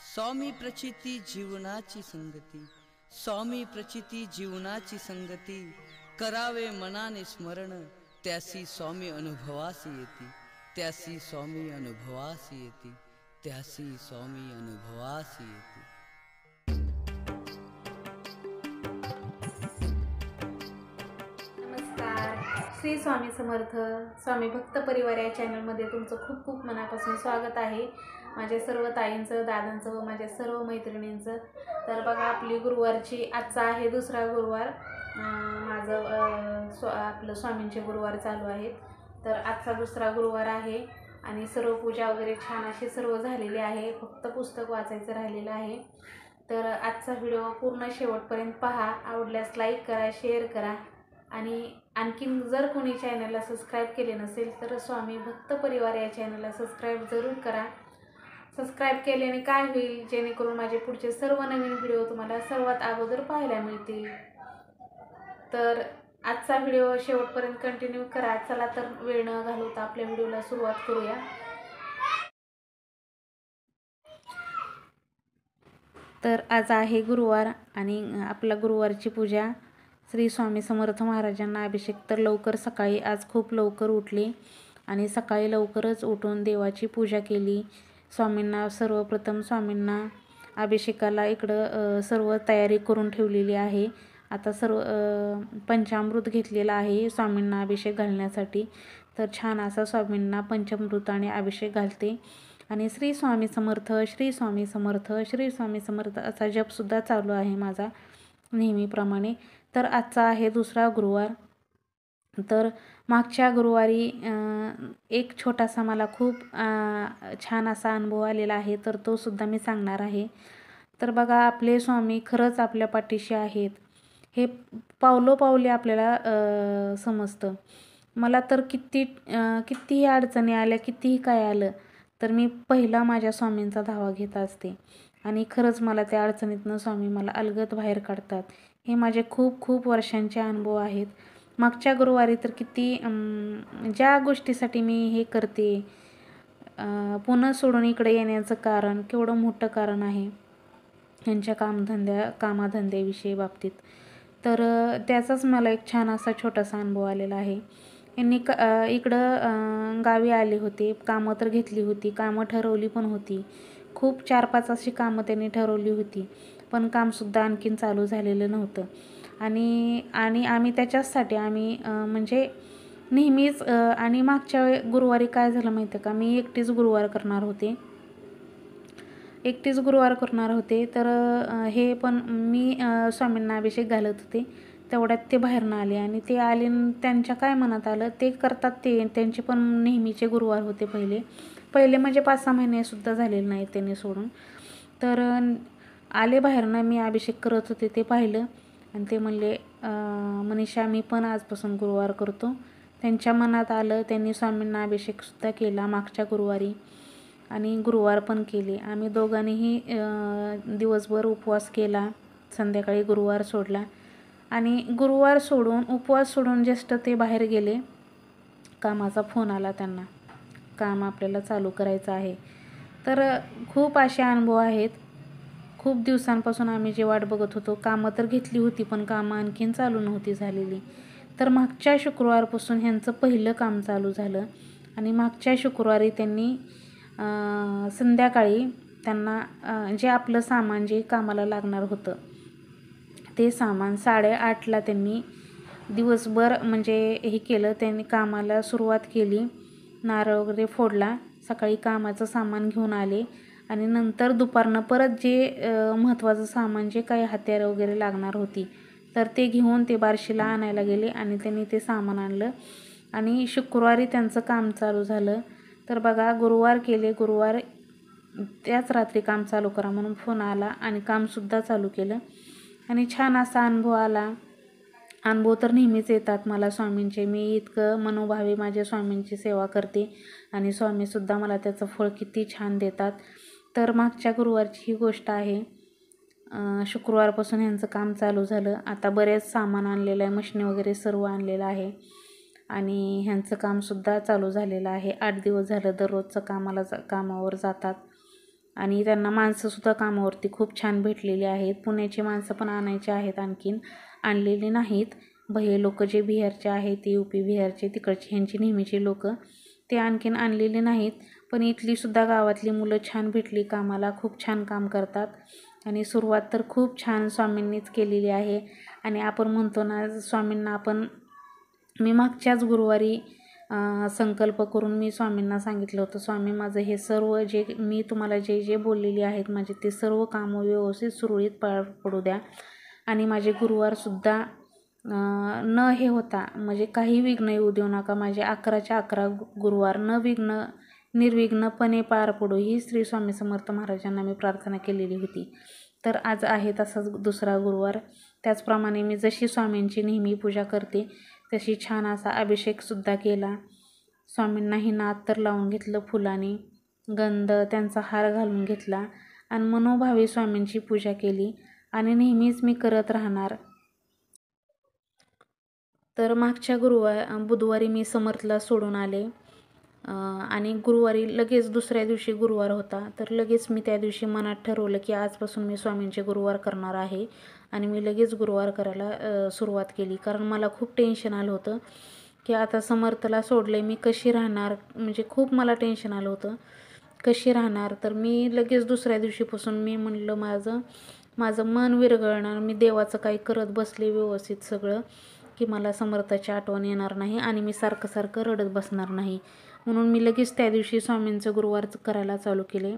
स्वामी प्रचिती जीवनाची संगती, स्वामी प्रचिती जीवनाची संगती, करावे मनाने स्मरण, त्यासी स्वामी अनुभवास येती, त्यासी स्वामी अनुभवास येती, त्यासी स्वामी अनुभवास येती. नमस्कार. श्री स्वामी समर्थ. स्वामी भक्त परिवार या चॅनलमध्ये तुमचं खूप खूप मनापासून स्वागत आहे. माझ्या सर्व ताईंचं, दादांचं व माझ्या सर्व मैत्रिणींचं. तर बघा, आपली गुरुवारची आजचा आहे दुसरा गुरुवार. माझं आपलं स्वामींचे गुरुवार चालू आहेत. तर आजचा दुसरा गुरुवार आहे आणि सर्व पूजा वगैरे छान अशी सर्व झालेली आहे. फक्त पुस्तक वाचायचं राहिलेलं आहे. तर आजचा व्हिडिओ पूर्ण शेवटपर्यंत पहा. आवडल्यास लाईक करा, शेअर करा आणि आणखीन जर कोणी चॅनलला सबस्क्राईब केले नसेल तर स्वामी भक्त परिवार या चॅनलला सबस्क्राईब जरूर करा. सबस्क्राईब केल्याने काय होईल, जेणेकरून माझे पुढचे सर्व नवीन व्हिडिओ तुम्हाला सर्वात अगोदर पाहायला मिळतील. तर आजचा व्हिडिओ शेवटपर्यंत कंटिन्यू करा. चला तर वेळ न घालवता आपल्या व्हिडिओला सुरुवात करूया. तर आज आहे गुरुवार आणि आपला गुरुवारची पूजा श्री स्वामी समर्थ महाराजांना अभिषेक. तर लवकर सकाळी आज खूप लवकर उठले आणि सकाळी लवकरच उठून देवाची पूजा केली. स्वामींना सर्वप्रथम स्वामींना अभिषेकाला इकडं सर्व तयारी करून ठेवलेली आहे. आता सर्व पंचामृत घेतलेला आहे स्वामींना अभिषेक घालण्यासाठी. तर छान असा स्वामींना पंचामृताने अभिषेक घालते आणि श्री स्वामी समर्थ, श्री स्वामी समर्थ, श्री स्वामी समर्थ असा जपसुद्धा चालू आहे माझा नेहमीप्रमाणे. तर आजचा आहे दुसरा गुरुवार. तर मागच्या गुरुवारी एक छोटासा मला खूप छान असा अनुभव आलेला आहे, तर तो सुद्धा मी सांगणार आहे. तर बघा, आपले स्वामी खरंच आपल्या पाठीशी आहेत हे पावलोपावले आपल्याला समजतं. मला तर कितीही अडचणी आल्या, कितीही काय आलं तर मी पहिला माझ्या स्वामींचा धावा घेत असते आणि खरंच मला त्या अडचणीतनं स्वामी मला अलगद बाहेर काढतात. हे माझे खूप खूप वर्षांचे अनुभव आहेत. मागच्या गुरुवारी तर किती ज्या गोष्टीसाठी मी हे करते, पुन्हा सोडून इकडे येण्याचं कारण केवढं मोठं कारण आहे यांच्या कामाधंद्याविषयी बाबतीत. तर त्याचाच मला एक छान असा छोटासा अनुभव आलेला आहे. यांनी इकडं गावी आले होते, कामं तर घेतली होती, कामं ठरवली पण होती. खूप 4-5 अशी कामं त्यांनी ठरवली होती, पण कामसुद्धा आणखीन चालू झालेलं नव्हतं. आणि आम्ही त्याच्याचसाठी म्हणजे नेहमीच आणि मागच्या गुरुवारी काय झालं माहिती आहे का, मी एकटीच गुरुवार करणार होते. तर हे पण मी स्वामींना अभिषेक घालत होते, तेवढ्यात ते बाहेरनं आले आणि ते आले त्यांच्या काय मनात आलं ते करतात. त्यांचे पण नेहमीचे गुरुवार होते पहिले म्हणजे 5-6 महिनेसुद्धा झालेले नाहीत त्यांनी सोडून. तर आले बाहेरनं, मी अभिषेक करत होते ते पाहिलं आणि ते म्हणले, मनीषा मी पण आजपासून गुरुवार करतो. त्यांच्या मनात आलं, त्यांनी स्वामींना अभिषेकसुद्धा केला मागच्या गुरुवारी आणि गुरुवार पण केले. आम्ही दोघांनीही दिवसभर उपवास केला, संध्याकाळी गुरुवार सोडला आणि गुरुवार सोडून उपवास सोडून जस्ट ते बाहेर गेले, कामाचा फोन आला त्यांना, काम आपल्याला चालू करायचं आहे. तर खूप असे अनुभव आहेत. खूप दिवसांपासून आम्ही जे वाट बघत होतो, कामं तर घेतली होती पण कामं आणखीन चालू नव्हती झालेली. तर मागच्या शुक्रवारपासून ह्यांचं पहिलं काम चालू झालं आणि मागच्या शुक्रवारी त्यांनी संध्याकाळी त्यांना जे आपलं सामान जे कामाला लागणार होतं ते सामान 8:30ला त्यांनी दिवसभर म्हणजे हे केलं. त्यांनी कामाला सुरुवात केली, नारळ वगैरे फोडला, सकाळी कामाचं सामान घेऊन आले आणि नंतर दुपारनं परत जे महत्त्वाचं सामान जे काही हत्यारं वगैरे लागणार होती तर ते घेऊन ते बार्शीला आणायला गेले आणि त्यांनी ते सामान आणलं आणि शुक्रवारी त्यांचं काम चालू झालं. तर बघा, गुरुवार केले, गुरुवार त्याच रात्री काम चालू करा म्हणून फोन आला आणि कामसुद्धा चालू केलं आणि छान असा अनुभव आला. अनुभव तर नेहमीच येतात मला स्वामींचे. मी इतकं मनोभावे माझ्या स्वामींची सेवा करते आणि स्वामीसुद्धा मला त्याचं फळ किती छान देतात. तर मागच्या गुरुवारची ही गोष्ट आहे. शुक्रवारपासून ह्यांचं काम चालू झालं. आता बरेच सामान आणलेलं आहे, मशिनी वगैरे सर्व आणलेलं आहे आणि ह्यांचं कामसुद्धा चालू झालेलं आहे. 8 दिवस झालं दररोजचं कामावर जातात आणि त्यांना माणसंसुद्धा कामावरती खूप छान भेटलेली आहेत. पुण्याची माणसं पण आणायची आहेत, आणखीन आणलेली नाहीत. भैये लोक जे बिहारचे आहेत, ते UP बिहारचे तिकडचे ह्यांची नेहमीची लोक, ते आणखीन आणलेले नाहीत. पण इथलीसुद्धा गावातली मुलं छान भेटली कामाला, खूप छान काम करतात. आणि सुरुवात तर खूप छान स्वामींनीच केलेली आहे. आणि आपण म्हणतो ना, स्वामींना मी मागच्याच गुरुवारी संकल्प करून मी स्वामींना सांगितलं होतं, स्वामी माझं हे सर्व जे मी तुम्हाला जे जे बोललेली आहेत माझे ते सर्व कामं व्यवस्थित सुरळीत पार पडू द्या. आणि माझे गुरुवारसुद्धा न हे होता म्हणजे काही विघ्न येऊ देऊ नका. माझे 11च्या 11 गुरुवार निर्विघ्नपणे पार पडो, ही श्री स्वामी समर्थ महाराजांना मी प्रार्थना केलेली होती. तर आज आहे तसाच दुसरा गुरुवार. त्याचप्रमाणे मी जशी स्वामींची नेहमी पूजा करते तशी छान असा अभिषेकसुद्धा केला. स्वामींनाही नाद तर लावून घेतलं फुलाने, गंध त्यांचा हार घालून घेतला आणि मनोभावे स्वामींची पूजा केली. आणि नेहमीच मी करत राहणार. तर मागच्या बुधवारी मी समर्थला सोडून आले आणि गुरुवारी लगेच दुसऱ्या दिवशी गुरुवार होता. तर लगेच मी त्या दिवशी मनात ठरवलं की आजपासून मी स्वामींचे गुरुवार करणार आहे. आणि मी लगेच गुरुवार करायला सुरुवात केली. कारण मला खूप टेन्शन आलं होतं की आता समर्थला सोडले, मी कशी राहणार, म्हणजे खूप मला टेन्शन आलं होतं कशी राहणार. तर मी लगेच दुसऱ्या दिवशीपासून मी म्हणलं माझं मन विरघळणार, मी देवाचं काही करत बसले व्यवस्थित सगळं, की मला समर्थाची आठवण येणार नाही आणि मी सारखं रडत बसणार नाही. म्हणून मी लगेच त्या दिवशी स्वामींचं गुरुवार करायला चालू केले.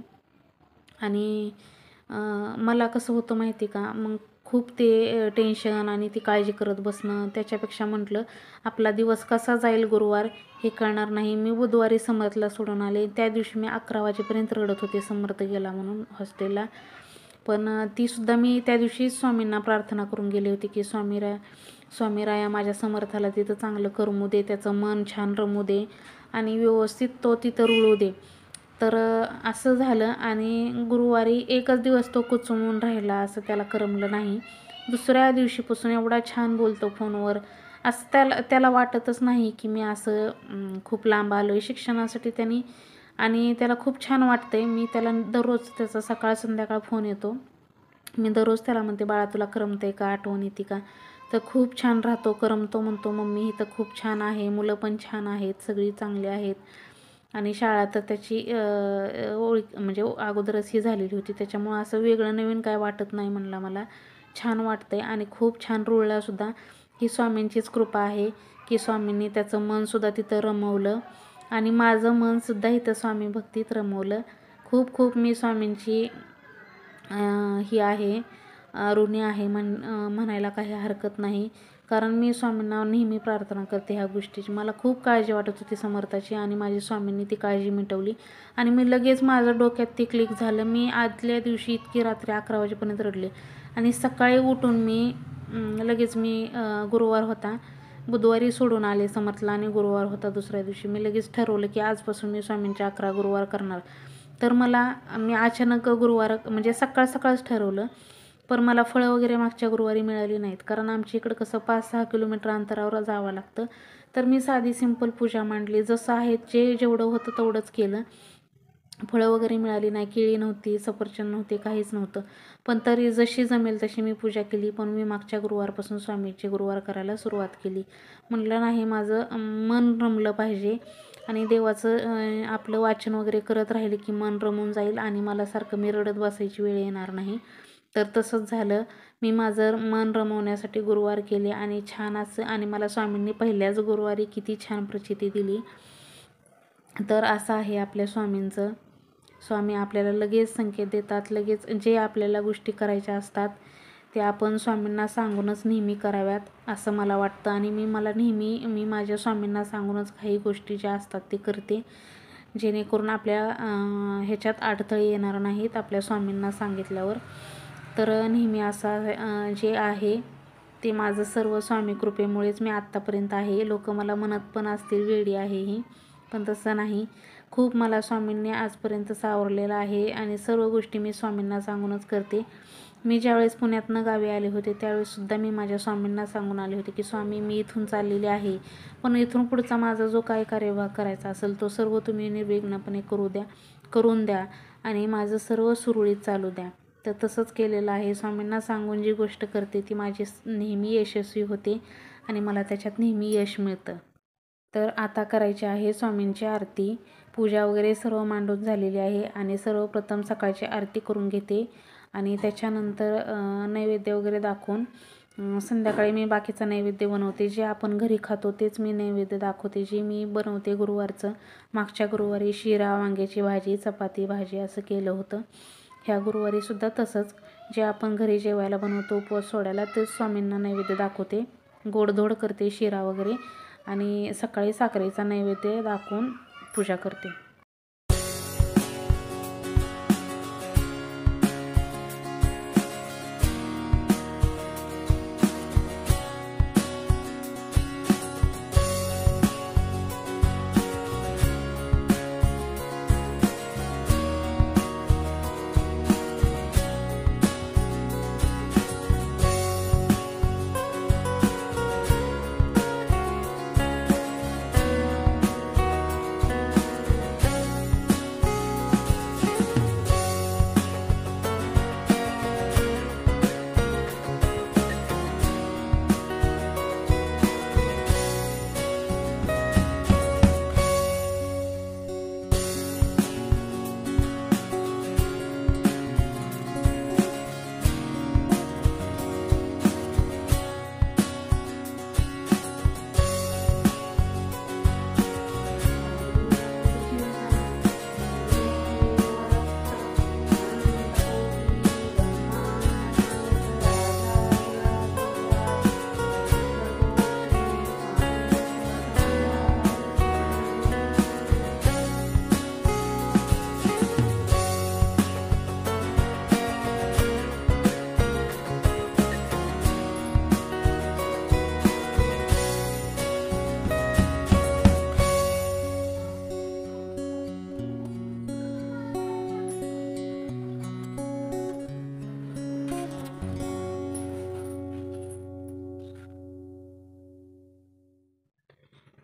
आणि मला कसं होतं माहिती का, मग खूप ते टेन्शन आणि ती काळजी करत बसणं, त्याच्यापेक्षा म्हटलं आपला दिवस कसा जाईल गुरुवार हे कळणार नाही. मी बुधवारी समर्थला सोडून आले. त्या दिवशी मी 11 वाजेपर्यंत रडत होते समर्थ गेला म्हणून हॉस्टेलला. पण तीसुद्धा मी त्या दिवशी स्वामींना प्रार्थना करून गेले होते की स्वामी राया माझ्या समर्थाला तिथं चांगलं करमू दे, त्याचं मन छान रमू दे आणि व्यवस्थित तो तिथं रुळू दे. तर असं झालं. आणि गुरुवारी एकच दिवस तो कुचमून राहिला, असं त्याला करमलं नाही. दुसऱ्या दिवशीपासून एवढा छान बोलतो फोनवर, असं त्याला वाटतच नाही की मी असं खूप लांब आलो आहे शिक्षणासाठी आणि त्याला खूप छान वाटतंय. मी त्याला दररोज त्याचा सकाळ संध्याकाळ फोन येतो. मी दररोज त्याला म्हणते, बाळा तुला करमतंय का, आठवण येते का. तर खूप छान राहतो, करमतो, म्हणतो मम्मी इथं खूप छान आहे, मुलं पण छान आहेत, सगळी चांगली आहेत. आणि शाळा तर त्याची ओळख म्हणजे अगोदरच ही झालेली होती, त्याच्यामुळं असं वेगळं नवीन काय वाटत नाही. म्हणला मला छान वाटतंय आणि खूप छान रुळलासुद्धा. ही स्वामींचीच कृपा आहे की स्वामींनी त्याचं मनसुद्धा तिथं रमवलं आणि माझं मनसुद्धा इथं स्वामी भक्तीत रमवलं. खूप मी स्वामींची ही आहे ऋणी आहे म्हणायला काही हरकत नाही. कारण मी स्वामींना नेहमी प्रार्थना करते ह्या गोष्टीची. मला खूप काळजी वाटत होती समर्थाची आणि माझी स्वामींनी ती काळजी मिटवली. आणि मी लगेच माझं डोक्यात ते क्लिक झालं. मी आदल्या दिवशी इतकी रात्री 11 वाजेपर्यंत रडले आणि सकाळी उठून मी गुरुवार होता, बुधवारी सोडून आले समर्थला आणि गुरुवार होता दुसऱ्या दिवशी. मी लगेच ठरवलं की आजपासून मी स्वामींचे 11 गुरुवार करणार. तर मी अचानक गुरुवार म्हणजे सकाळच ठरवलं. पण मला फळं वगैरे मागच्या गुरुवारी मिळाली नाहीत, कारण आमच्या इकडं कसं 5-6 किलोमीटर अंतरावर जावं लागतं. तर मी साधी सिंपल पूजा मांडली, जसं आहे जेवढं होतं तेवढंच केलं. फळं वगैरे मिळाली नाही, केळी नव्हती, सफरचंद नव्हते, काहीच नव्हतं. पण तरी जशी जमेल तशी मी पूजा केली. पण मी मागच्या गुरुवारपासून स्वामीचे गुरुवार करायला सुरुवात केली. म्हटलं नाही, माझं मन रमलं पाहिजे आणि देवाचं आपलं वाचन वगैरे करत राहिले की मन रमून जाईल आणि मला सारखं मी रडत बसायची वेळ येणार नाही. तर तसंच झालं. मी माझं मन रमवण्यासाठी गुरुवार केले आणि छान असं, आणि मला स्वामींनी पहिल्याच गुरुवारी किती छान प्रचिती दिली. तर असं आहे आपल्या स्वामींचं. स्वामी आपल्याला लगेच संकेत देतात, लगेच जे आपल्याला गोष्टी करायच्या असतात ते आपण स्वामींना सांगूनच नेहमी कराव्यात असं मला वाटतं. आणि मी माझ्या स्वामींना सांगूनच काही गोष्टी ज्या असतात ते करते, जेणेकरून आपल्या ह्याच्यात अडथळे येणार नाहीत आपल्या स्वामींना सांगितल्यावर. तर नेहमी असं जे आहे ते माझं सर्व स्वामी कृपेमुळेच मी आत्तापर्यंत आहे. लोक मला म्हणत पण असतील वेडी आहे ही, पण तसं नाही. खूप मला स्वामींनी आजपर्यंत सावरलेलं आहे आणि सर्व गोष्टी मी स्वामींना सांगूनच करते. मी ज्यावेळेस पुण्यातनं गावी आले होते त्यावेळेससुद्धा मी माझ्या स्वामींना सांगून आले होते की स्वामी मी इथून चाललेले आहे, पण इथून पुढचा माझा जो काय कार्यभाग करायचा असेल तो सर्व तुम्ही निर्विघ्नपणे करू द्या. करून द्या आणि माझं सर्व सुरळीत चालू द्या. तर तसंच केलेलं आहे. स्वामींना सांगून जी गोष्ट करते ती माझी नेहमी यशस्वी होते आणि मला त्याच्यात नेहमी यश मिळतं. तर आता करायची आहे स्वामींची आरती. पूजा वगैरे सर्व मांडून झालेली आहे आणि सर्वप्रथम सकाळची आरती करून घेते आणि त्याच्यानंतर नैवेद्य वगैरे दाखवून संध्याकाळी मी बाकीचा नैवेद्य बनवते. जे आपण घरी खातो तेच मी नैवेद्य दाखवते. जे मी बनवते गुरुवारचं, मागच्या गुरुवारी शिरा, वांग्याची भाजी, चपाती, भाजी असं केलं होतं. ह्या गुरुवारीसुद्धा तसंच जे आपण घरी जेवायला बनवतो उपवास सोडायला तेच स्वामींना नैवेद्य दाखवते. गोडधोड करते शिरा वगैरे आणि सकाळी साखरेचा नैवेद्य दाखवून पूजा करते.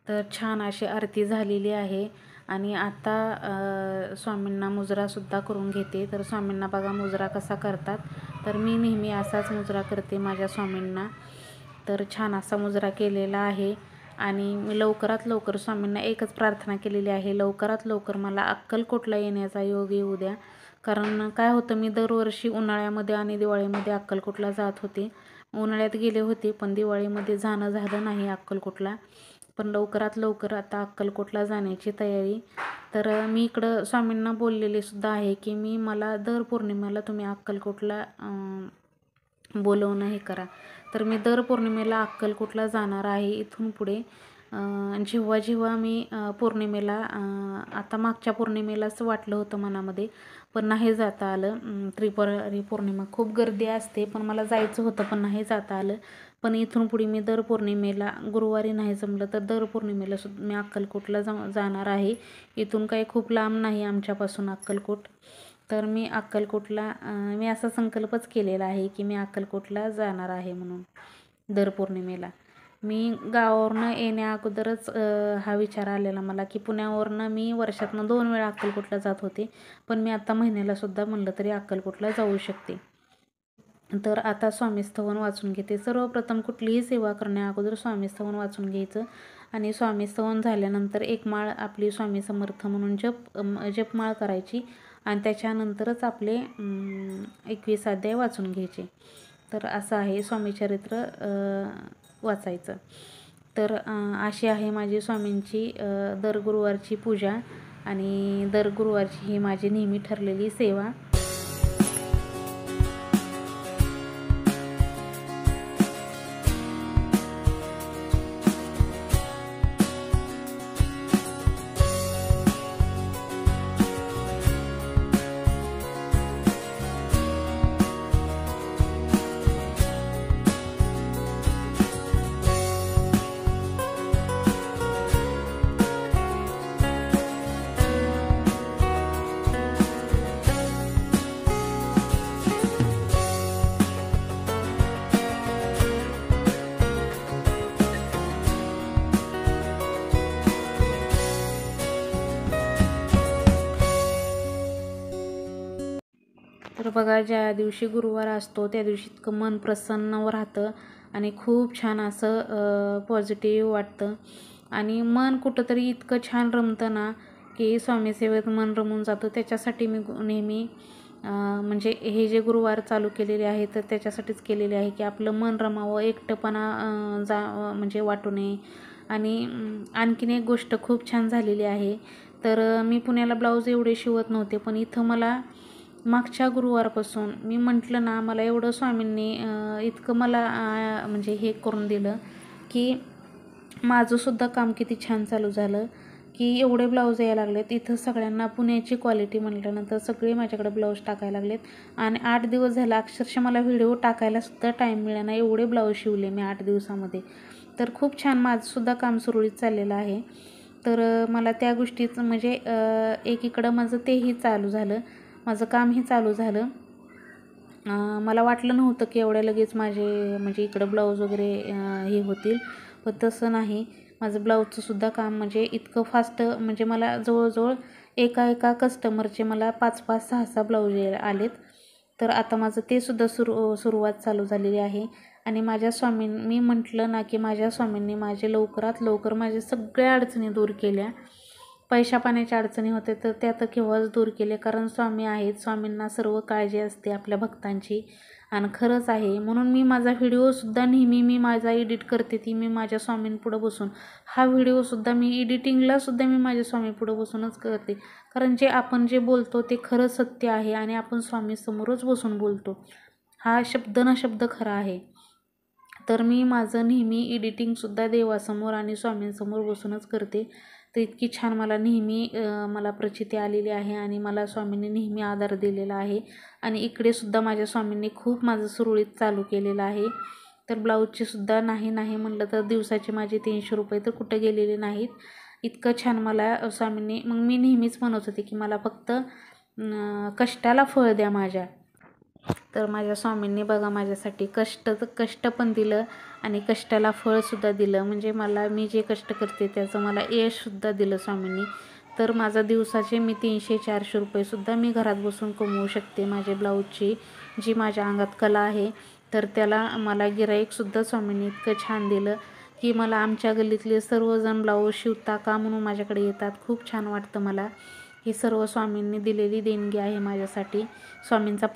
तर छान अशी आरती झालेली आहे आणि आता स्वामींना मुजरासुद्धा करून घेते. तर स्वामींना बघा मुजरा कसा करतात. तर मी नेहमी असाच मुजरा करते माझ्या स्वामींना. तर छान असा मुजरा केलेला आहे आणि मी लवकरात लवकर स्वामींना एकच प्रार्थना केलेली आहे, लवकरात लवकर मला अक्कलकोटला येण्याचा योग येऊ द्या. कारण काय होतं, मी दरवर्षी उन्हाळ्यामध्ये आणि दिवाळीमध्ये अक्कलकोटला जात होते. उन्हाळ्यात गेले होते पण दिवाळीमध्ये जाणं झालं नाही अक्कलकोटला. पण लवकरात लवकर आता अक्कलकोटला जाण्याची तयारी. तर मी इकडं स्वामींना बोललेले सुद्धा आहे की मला दर पौर्णिमेला तुम्ही अक्कलकोटला बोलवणं हे करा. तर मी दर पौर्णिमेला अक्कलकोटला जाणार आहे इथून पुढे. जेव्हा जेव्हा मी पौर्णिमेला आता मागच्या पौर्णिमेलाच वाटलं होतं मनामध्ये पण नाही जाता आलं. त्रिपुरारी पौर्णिमा खूप गर्दी असते पण मला जायचं होतं पण नाही जाता आलं. पण इथून पुढे मी दर पौर्णिमेला, गुरुवारी नाही जमलं तर दर पौर्णिमेला सुद्धा मी अक्कलकोटला जाणार आहे. इथून काही खूप लांब नाही आमच्यापासून अक्कलकोट. तर मी अक्कलकोटला मी असा संकल्पच केलेला आहे की मी अक्कलकोटला जाणार आहे म्हणून दर पौर्णिमेला. मी गावावरनं येण्या अगोदरच हा विचार आलेला मला की पुण्यावरनं मी वर्षातनं 2 वेळा अक्कलकोटला जात होते पण मी आता महिन्यालासुद्धा म्हणलं तरी अक्कलकोटला जाऊ शकते. तर आता स्वामीस्तवन वाचून घेते. सर्वप्रथम कुठलीही सेवा करण्या अगोदर स्वामीस्तवन वाचून घ्यायचं आणि स्वामीस्तवन झाल्यानंतर एक माळ आपली स्वामी समर्थ म्हणून जपमाळ करायची आणि त्याच्यानंतरच आपले 21 अध्याय वाचून घ्यायचे. तर असं आहे स्वामीचरित्र वाचायचं. तर अशी आहे माझी स्वामींची दर गुरुवारची पूजा आणि दर गुरुवारची ही माझी नेहमी ठरलेली सेवा. तर बघा, ज्या दिवशी गुरुवार असतो त्या दिवशी इतकं मन प्रसन्न राहतं आणि खूप छान असं पॉझिटिव्ह वाटतं आणि मन कुठंतरी इतकं छान रमतं ना की स्वामी सेवेत मन रमून जातं. त्याच्यासाठी मी नेहमी म्हणजे हे जे गुरुवार चालू केलेले आहे तर त्याच्यासाठीच केलेले आहे की आपलं मन रमावं, एकटेपणा म्हणजे वाटू नये. आणि आणखीन एक गोष्ट खूप छान झालेली आहे. तर मी पुण्याला ब्लाऊज एवढे शिवत नव्हते, पण इथं मला मागच्या गुरुवारपासून मी म्हटलं ना, मला एवढं स्वामींनी इतकं मला म्हणजे हे करून दिलं की माझंसुद्धा काम किती छान चालू झालं की एवढे ब्लाऊज यायला लागलेत. इथं सगळ्यांना पुण्याची क्वालिटी म्हटल्यानंतर सगळे माझ्याकडे ब्लाऊज टाकायला लागलेत आणि 8 दिवस झाला अक्षरशः मला व्हिडिओ टाकायलासुद्धा टाईम मिळेना, एवढे ब्लाऊज शिवले मी 8 दिवसामध्ये. तर खूप छान माझंसुद्धा काम सुरळीत चाललेलं आहे. तर मला त्या गोष्टीचं म्हणजे एकीकडं माझं तेही चालू झालं, माझं कामही चालू झालं. मला वाटलं नव्हतं की एवढ्या लगेच माझे म्हणजे इकडं ब्लाऊज वगैरे हे होतील, पण तसं नाही. माझं ब्लाऊजचंसुद्धा काम म्हणजे इतकं फास्ट, म्हणजे मला जवळजवळ एका कस्टमरचे मला 5-5, 6-6 ब्लाऊज आलेत. तर आता माझं ते सुद्धा सुरुवात चालू झालेली आहे. आणि माझ्या मी म्हटलं ना की माझ्या स्वामींनी माझे लवकरात लवकर माझ्या सगळ्या अडचणी दूर केल्या. पैशा पाण्याच्या अडचणी होते तर त्या तर केव्हाच दूर केले, कारण स्वामी आहेत. स्वामींना सर्व काळजी असते आपल्या भक्तांची आणि खरंच आहे. म्हणून मी माझा व्हिडिओसुद्धा नेहमी मी माझा एडिट करते ती मी माझ्या स्वामींपुढं बसून. हा व्हिडिओसुद्धा मी एडिटिंगलासुद्धा मी माझ्या स्वामीपुढं बसूनच करते, कारण जे आपण जे बोलतो ते खरं सत्य आहे आणि आपण स्वामीसमोरच बसून बोलतो. हा शब्द ना शब्द खरा आहे. तर मी माझं नेहमी एडिटिंगसुद्धा देवासमोर आणि स्वामींसमोर बसूनच करते. तर इतकी छान मला नेहमी मला प्रचिती आलेली आहे आणि मला स्वामींनी नेहमी आधार दिलेला आहे. आणि इकडेसुद्धा माझ्या स्वामींनी खूप माझं सुरळीत चालू केलेलं आहे. तर ब्लाऊजचेसुद्धा नाही म्हटलं तर दिवसाचे माझे 300 रुपये तर कुठं गेलेले नाहीत. इतकं छान मला स्वामींनी, मग मी नेहमीच म्हणत होते की मला फक्त कष्टाला फळ द्या माझ्या. तर माझ्या स्वामींनी बघा माझ्यासाठी कष्ट पण दिलं आणि कष्टाला फळसुद्धा दिलं. म्हणजे मी जे कष्ट करते त्याचं मला यशसुद्धा दिलं स्वामींनी. तर माझा दिवसाचे मी 300-400 रुपयेसुद्धा मी घरात बसून कमवू शकते. माझे ब्लाऊजची जी माझ्या अंगात कला आहे तर त्याला मला गिऱ्हाईकसुद्धा स्वामींनी इतकं छान दिलं की मला आमच्या गल्लीतले सर्वजण ब्लाऊज शिवता का म्हणून माझ्याकडे येतात. खूप छान वाटतं मला. ही सर्व स्वामींनी दिलेली देणगी आहे माझ्यासाठी. स्वामींचा